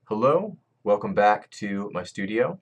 Hello, welcome back to my studio.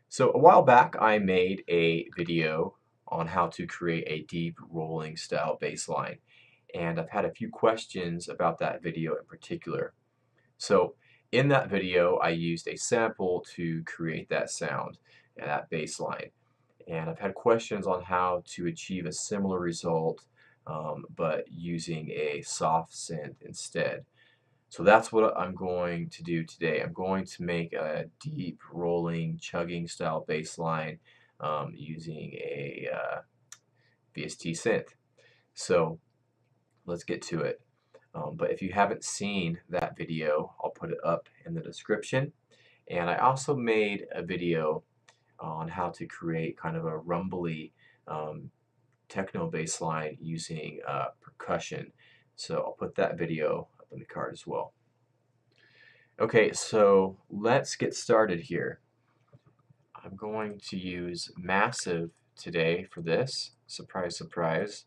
So a while back I made a video on how to create a deep rolling style bass line, and I've had a few questions about that video in particular. So in that video I used a sample to create that sound and that bass line, and I've had questions on how to achieve a similar result but using a soft synth instead. So that's what I'm going to do today. I'm going to make a deep rolling chugging style bass line using a VST synth. So let's get to it. But if you haven't seen that video, I'll put it up in the description. And I also made a video on how to create kind of a rumbly techno bass line using percussion. So I'll put that video up in the card as well. Okay, so let's get started here. I'm going to use Massive today for this. Surprise, surprise.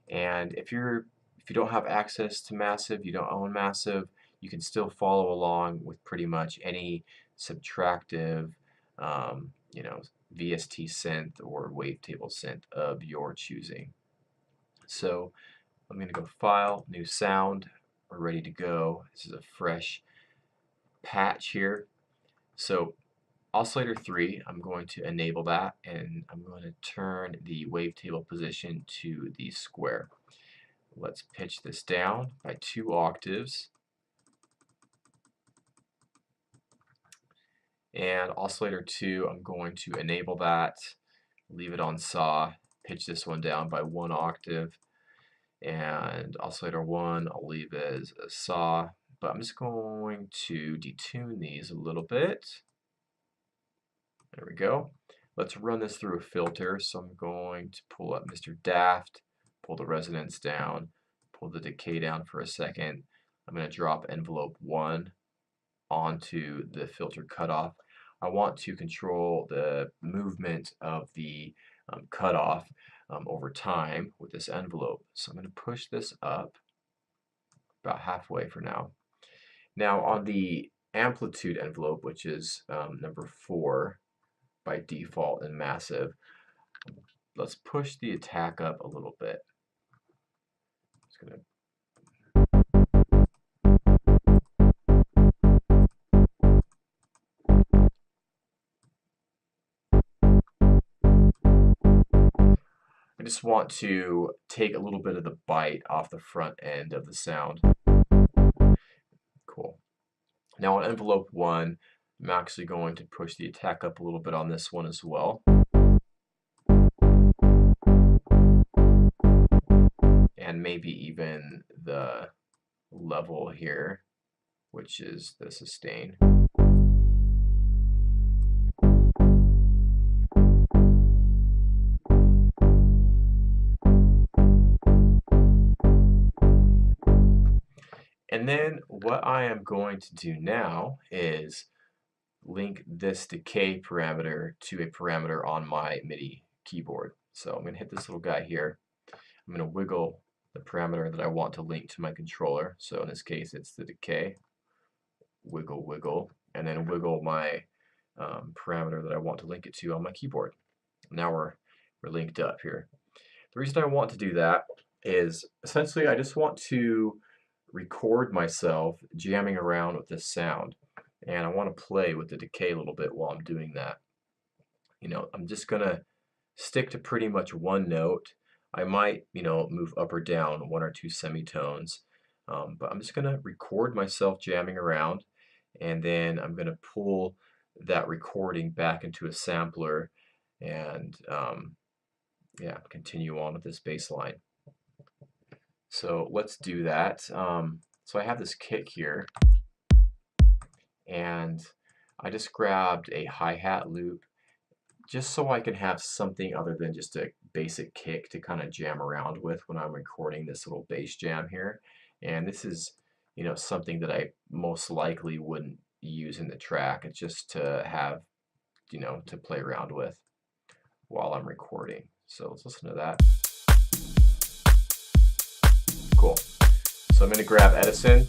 And if you don't have access to Massive, you don't own Massive, you can still follow along with pretty much any subtractive, VST synth or wavetable synth of your choosing. So I'm going to go File, New Sound. We're ready to go. This is a fresh patch here. So oscillator 3, I'm going to enable that, and I'm going to turn the wavetable position to the square. Let's pitch this down by 2 octaves. And oscillator 2, I'm going to enable that, leave it on saw, pitch this one down by 1 octave. And oscillator 1, I'll leave as a saw, but I'm just going to detune these a little bit. There we go. Let's run this through a filter. So I'm going to pull up Mr. Daft, pull the resonance down, pull the decay down for a second. I'm going to drop envelope 1 onto the filter cutoff. I want to control the movement of the cutoff over time with this envelope. So I'm going to push this up about halfway for now. Now on the amplitude envelope, which is number 4 by default in Massive, let's push the attack up a little bit. Just gonna I just want to take a little bit of the bite off the front end of the sound. Cool. Now on envelope 1, I'm actually going to push the attack up a little bit on this one as well. And maybe even the level here, which is the sustain. And then what I am going to do now is link this decay parameter to a parameter on my MIDI keyboard. So I'm going to hit this little guy here. I'm going to wiggle the parameter that I want to link to my controller. So in this case it's the decay. Wiggle, wiggle, and then wiggle my parameter that I want to link it to on my keyboard. Now we're linked up here. The reason I want to do that is essentially I just want to record myself jamming around with this sound, and I want to play with the decay a little bit while I'm doing that. I'm just gonna stick to pretty much one note. I might move up or down 1 or 2 semitones, but I'm just gonna record myself jamming around, and then I'm gonna pull that recording back into a sampler and continue on with this bass line. So let's do that. So I have this kick here, and I just grabbed a hi-hat loop just so I can have something other than just a basic kick to kind of jam around with when I'm recording this little bass jam here. And this is something that I most likely wouldn't use in the track. It's just to have to play around with while I'm recording. So let's listen to that. Cool. So I'm going to grab Edison,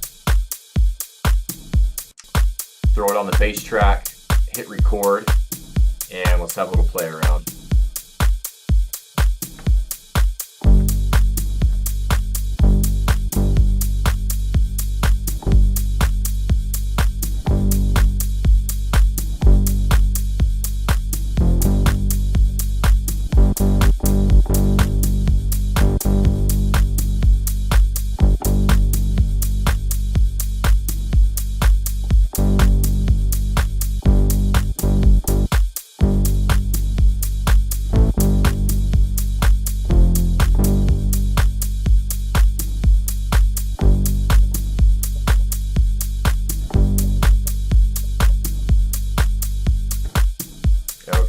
throw it on the bass track, hit record, and let's have a little play around.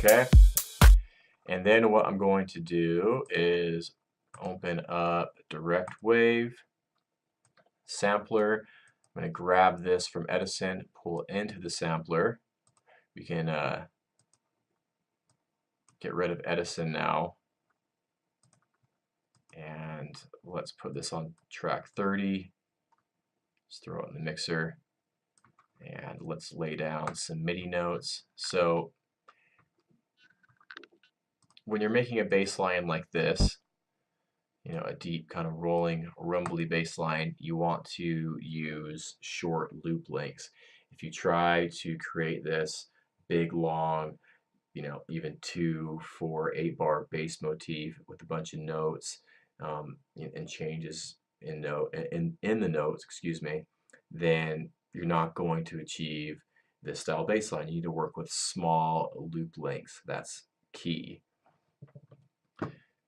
Okay, and then what I'm going to do is open up Direct Wave Sampler. I'm going to grab this from Edison, pull it into the sampler. We can get rid of Edison now, and let's put this on track 30. Let's throw it in the mixer, and let's lay down some MIDI notes. So when you're making a bass line like this, you know, a deep kind of rolling, rumbly bass line, you want to use short loop lengths. If you try to create this big, long, you know, even 2, 4, 8 bar bass motif with a bunch of notes and changes in the notes, excuse me, then you're not going to achieve this style bass line. You need to work with small loop lengths. That's key.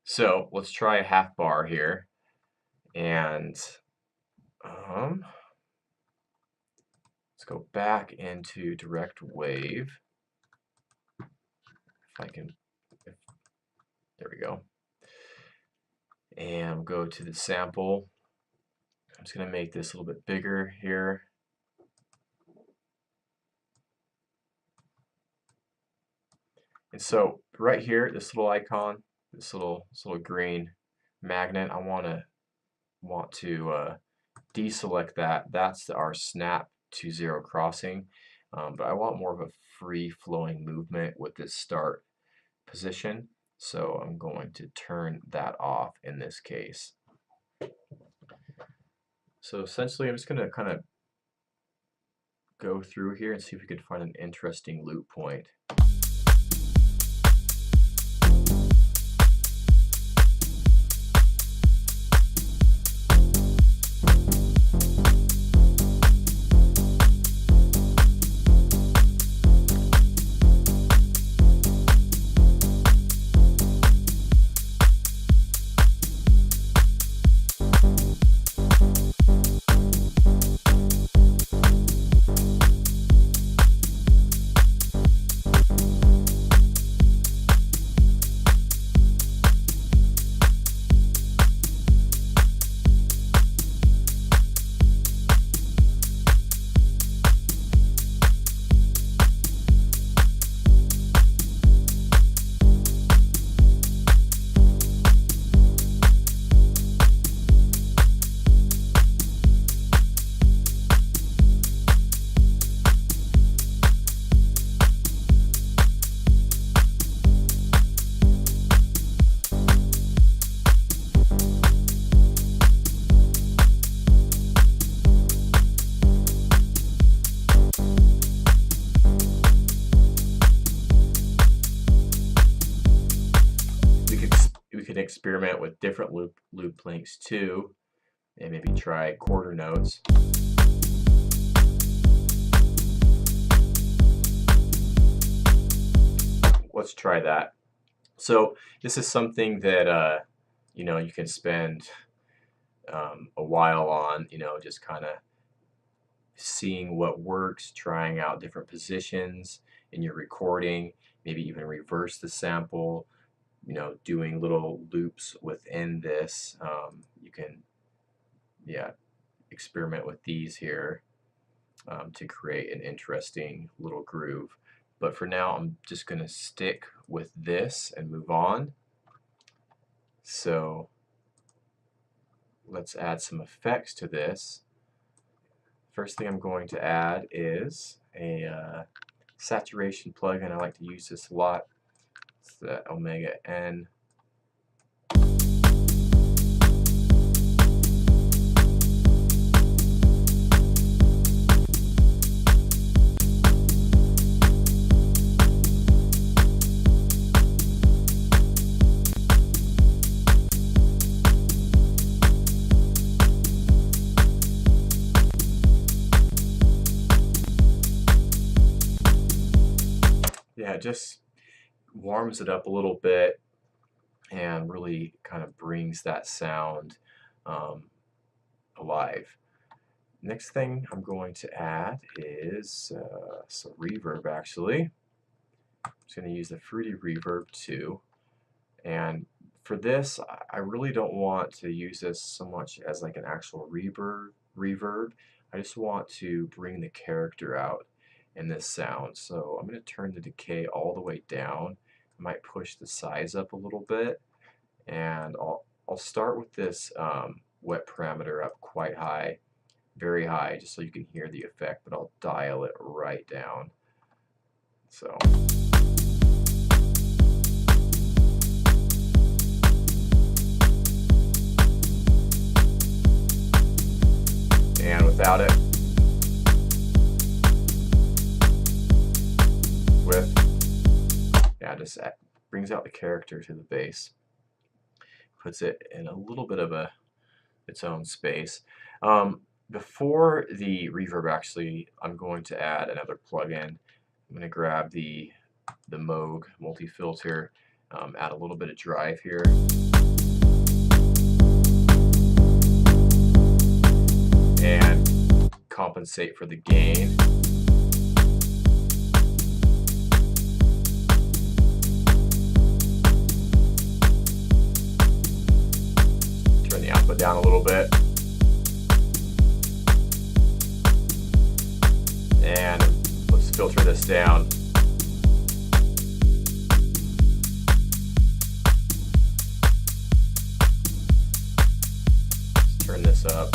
So let's try a half bar here, and let's go back into Direct Wave. If I can, there we go. And go to the sample. I'm just going to make this a little bit bigger here. And so right here, this little icon, this little green magnet, I want to deselect that. That's our snap to zero crossing. But I want more of a free flowing movement with this start position. So I'm going to turn that off in this case. So essentially I'm just going to kind of go through here and see if we can find an interesting loop point. Experiment with different loop lengths too, and maybe try quarter notes. Let's try that. So this is something that you know, you can spend a while on, you know, just kind of seeing what works, trying out different positions in your recording, maybe even reverse the sample, you know, doing little loops within this. You can, yeah, experiment with these here to create an interesting little groove. But for now, I'm just going to stick with this and move on. So let's add some effects to this. First thing I'm going to add is a saturation plugin. I like to use this a lot. It's the Omega N. Yeah, it just warms it up a little bit and really kind of brings that sound alive. Next thing I'm going to add is some reverb actually. I'm just going to use the Fruity Reverb too. And for this, I really don't want to use this so much as like an actual reverb. I just want to bring the character out in this sound. So I'm going to turn the decay all the way down. I might push the size up a little bit, and I'll start with this wet parameter up quite high, very high, just so you can hear the effect, but I'll dial it right down. So. And without it, with, yeah, just brings out the character to the bass, puts it in a little bit of its own space. Before the reverb, actually, I'm going to add another plugin. I'm going to grab the Moog multi-filter, add a little bit of drive here. And compensate for the gain. Turn the output down a little bit. And let's filter this down. Let's turn this up.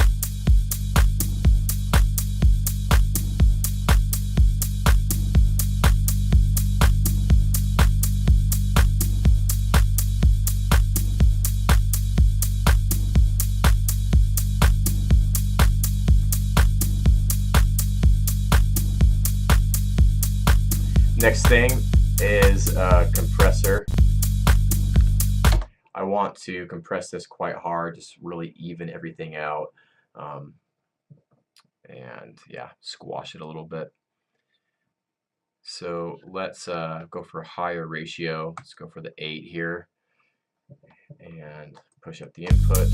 Next thing is a compressor. I want to compress this quite hard, just really even everything out, and yeah, squash it a little bit. So let's go for a higher ratio. Let's go for the 8 here, and push up the input.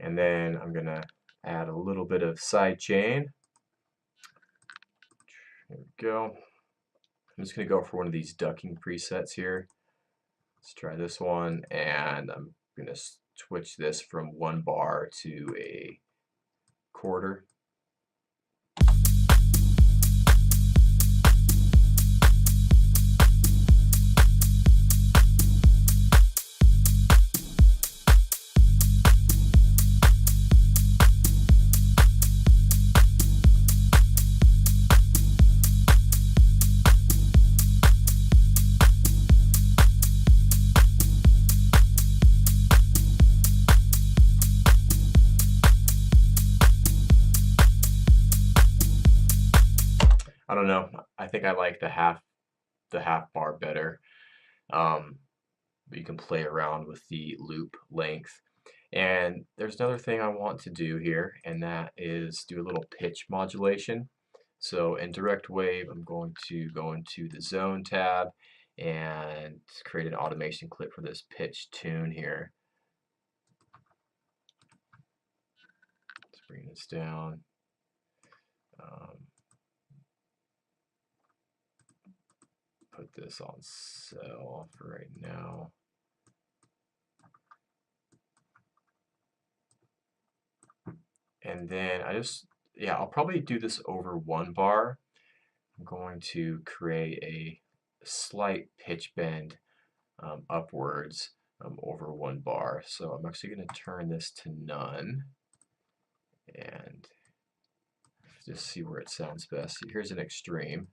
And then I'm going to add a little bit of sidechain. There we go. I'm just going to go for one of these ducking presets here. Let's try this one, and I'm going to switch this from 1 bar to a quarter. I don't know. I think I like the half bar better. But you can play around with the loop length. And there's another thing I want to do here, and that is do a little pitch modulation. So in direct wave, I'm going to go into the zone tab and create an automation clip for this pitch tune here. Let's bring this down. Put this on cell for right now. And then I'll probably do this over 1 bar. I'm going to create a slight pitch bend upwards over 1 bar. So I'm actually going to turn this to none and just see where it sounds best. Here's an extreme.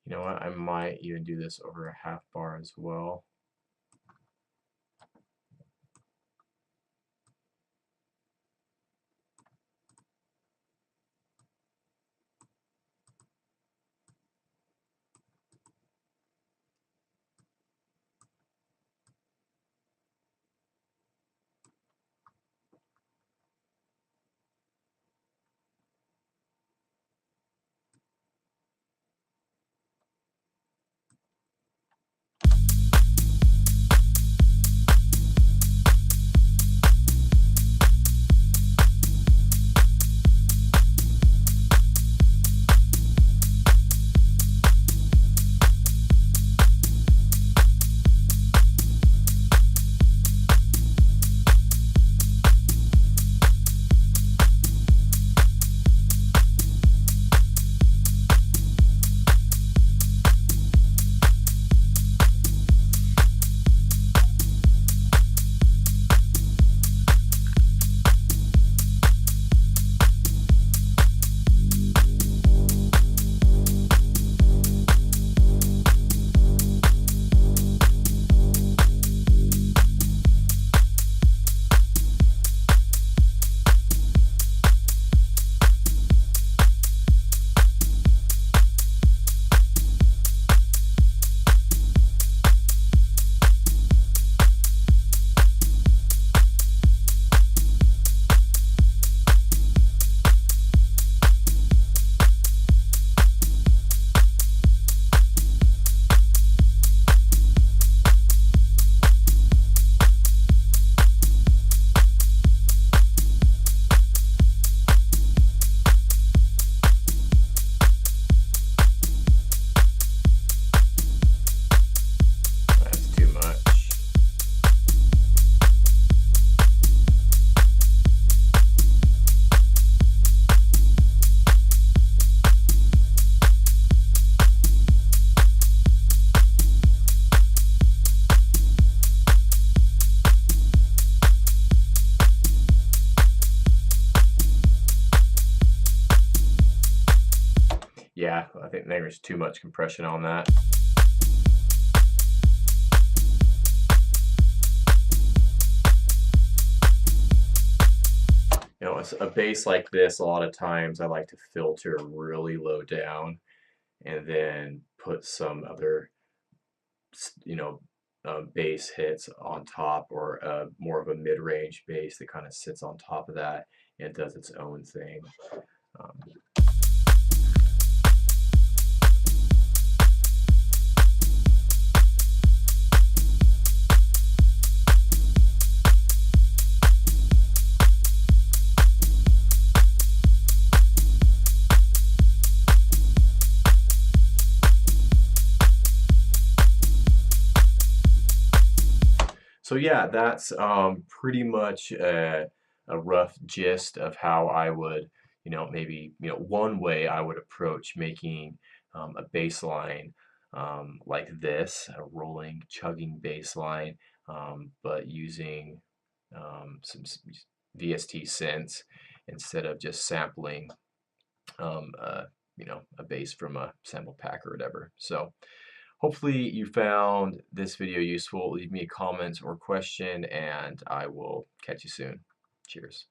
You know what, I might even do this over a 1/2 bar as well. That's too much. Yeah, I think there's too much compression on that. You know, a bass like this, a lot of times I like to filter really low down and then put some other, you know, bass hits on top, or more of a mid-range bass that kind of sits on top of that and does its own thing. Um, So yeah, that's pretty much a rough gist of how I would, maybe, one way I would approach making a bass line like this, a rolling, chugging bass line, but using some VST synths instead of just sampling, um, uh, a bass from a sample pack or whatever. So hopefully you found this video useful. Leave me a comment or question, and I will catch you soon. Cheers.